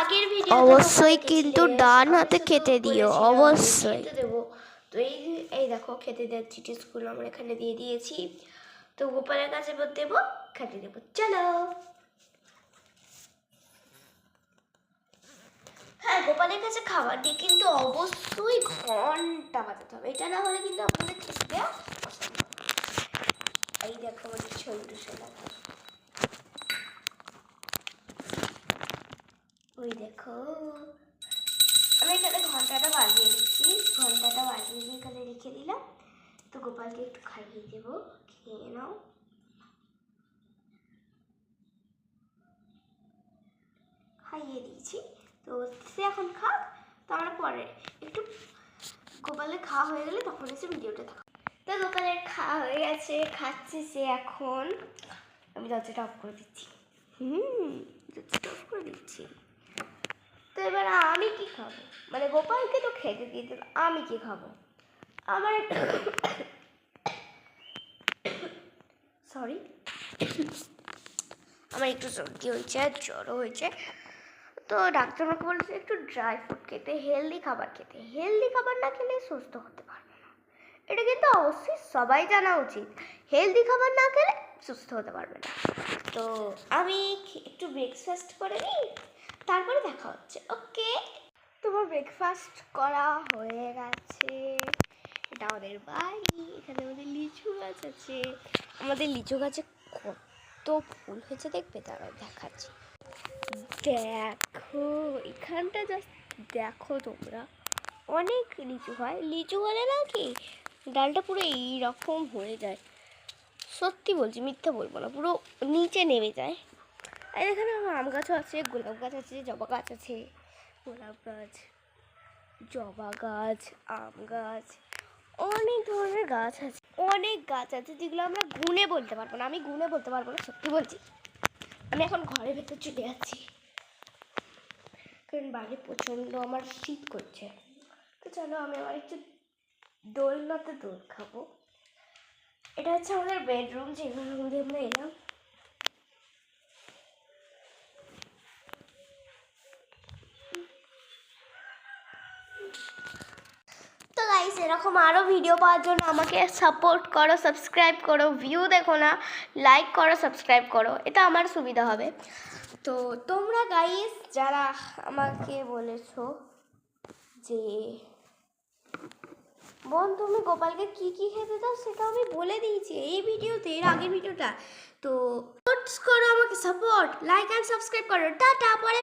আগের ভিডিও অবশ্যই কিন্তু ডান হাতে খেতে দিও, অবশ্যই। খেতে দেবো। তো এই দেখো খেতে দেওয়ার চিটিসগুলো আমরা এখানে দিয়ে দিয়েছি। তো গোপালের কাছে দেবো, খেতে দেবো, চলো। হ্যাঁ, গোপালের কাছে খাবার দিয়ে কিন্তু অবশ্যই ঘন্টা বাজাতে হবে, এটা না হলে কিন্তু আপনাদের খেতে দেওয়া পছন্দ। এই দেখো আমাদের ছোট্ট সোনা, ওই দেখো আমি এখানে ঘন্টাটা বাজিয়ে দিচ্ছি, ঘন্টাটা বাজিয়ে দিয়ে এখানে রেখে দিলাম। তো গোপালকে একটু খাইয়ে দেবো, খেয়ে নাও। খাইয়ে দিয়েছি, তো সে এখন খাক। তো আমরা পরে একটু গোপালের খাওয়া হয়ে গেলে তখন এসে ভিডিওটা দেখো। তো গোপালের খাওয়া হয়ে গেছে, খাচ্ছে সে এখন। আমি দরজাটা অফ করে দিচ্ছি, দরজাটা অফ করে দিচ্ছি। তো এবার আমি কি খাবো, মানে গোপালকে তো খেতে দিয়ে দিল, আমি কি খাবো? আমার সরি, আমার একটু সর্দি হয়েছে আর জ্বরও হয়েছে। তো ডাক্তার আমাকে বলেছে একটু ড্রাই ফ্রুট খেতে, হেলদি খাবার খেতে। হেলদি খাবার না খেলে সুস্থ হতে পারবে না, এটা কিন্তু অবশ্যই সবাই জানা উচিত। হেলদি খাবার না খেলে সুস্থ হতে পারবে না। তো আমি একটু ব্রেকফাস্ট করে নিই, তারপরে দেখা হচ্ছে, ওকে? তোমার ব্রেকফাস্ট করা হয়ে গেছে। এটা আমাদের বাড়ি, এখানে আমাদের লিচু গাছ আছে। আমাদের লিচু গাছে কত ফুল হয়েছে দেখবে, তারা দেখাচ্ছি। দেখো এখানটা জাস্ট দেখো তোমরা, অনেক লিচু হয়। লিচু হলে না কি ডালটা পুরো এইরকম হয়ে যায়, সত্যি বলছি, মিথ্যা বলবো না, পুরো নিচে নেমে যায়। আর এখানে আমার আম গাছও আছে, গোলাপ গাছ আছে, জবা গাছ আছে, গোলাপ গাছ, জবা গাছ, আম গাছ, অনেক ধরনের গাছ আছে, অনেক গাছ আছে যেগুলো আমরা গুনে বলতে পারবো না। আমি গুনে বলতে পারবো না, সত্যি বলছি। আমি এখন ঘরের ভেতর চলে যাচ্ছি, কারণ বাইরে প্রচণ্ড আমার শীত করছে। তো চলো আমি আবার একটু দোলনাতে দোল খাবো। এটা হচ্ছে আমাদের বেডরুম, যে রুম দিয়ে আমরা এলাম। তো গাইস, এরকম আরও ভিডিও পাওয়ার জন্য আমাকে সাপোর্ট করো, সাবস্ক্রাইব করো, ভিউ দেখো না, লাইক করো, সাবস্ক্রাইব করো, এটা আমার সুবিধা হবে। তো তোমরা গাইস যারা আমাকে বলেছো যে বোন তুমি গোপালকে কি কি খেতে দাও, সেটা আমি বলে দিয়েছি এই ভিডিওতে, এর আগের ভিডিওটা। তো করো, আমাকে সাপোর্ট, লাইক অ্যান্ড সাবস্ক্রাইব করো। টাটা, পরে